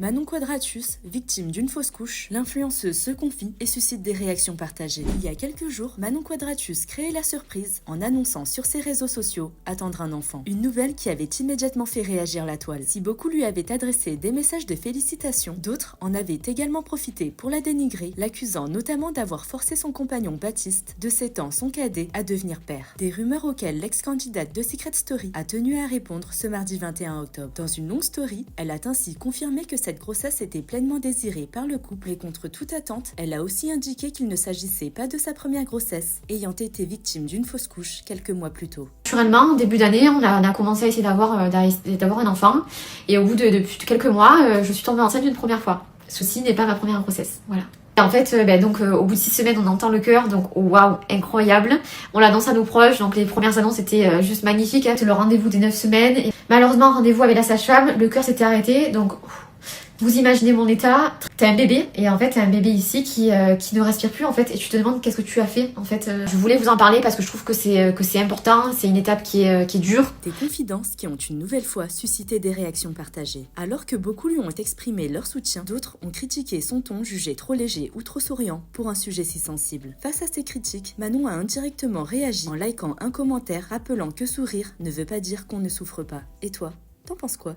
Manon Quadratus, victime d'une fausse couche, l'influenceuse se confie et suscite des réactions partagées. Il y a quelques jours, Manon Quadratus créait la surprise en annonçant sur ses réseaux sociaux attendre un enfant. Une nouvelle qui avait immédiatement fait réagir la toile. Si beaucoup lui avaient adressé des messages de félicitations, d'autres en avaient également profité pour la dénigrer, l'accusant notamment d'avoir forcé son compagnon Baptiste, de 7 ans son cadet, à devenir père. Des rumeurs auxquelles l'ex-candidate de Secret Story a tenu à répondre ce mardi 21 octobre. Dans une longue story, elle a ainsi confirmé que cette grossesse était pleinement désirée par le couple et contre toute attente, elle a aussi indiqué qu'il ne s'agissait pas de sa première grossesse, ayant été victime d'une fausse couche quelques mois plus tôt. Naturellement, début d'année, on a commencé à essayer d'avoir un enfant et au bout de quelques mois, je suis tombée enceinte une première fois. Ceci n'est pas ma première grossesse, voilà. Et en fait, au bout de 6 semaines, on entend le cœur, donc waouh, incroyable. On l'annonce à nos proches, donc les premières annonces étaient juste magnifiques. Hein. C'est le rendez-vous des 9 semaines. Et malheureusement, rendez-vous avec la sage-femme, le cœur s'était arrêté, donc vous imaginez mon état. T'as un bébé, et en fait t'as un bébé ici qui ne respire plus en fait, et tu te demandes qu'est-ce que tu as fait en fait. Je voulais vous en parler parce que je trouve que c'est important, c'est une étape qui est dure. Des confidences qui ont une nouvelle fois suscité des réactions partagées. Alors que beaucoup lui ont exprimé leur soutien, d'autres ont critiqué son ton jugé trop léger ou trop souriant pour un sujet si sensible. Face à ces critiques, Manon a indirectement réagi en likant un commentaire rappelant que sourire ne veut pas dire qu'on ne souffre pas. Et toi, t'en penses quoi ?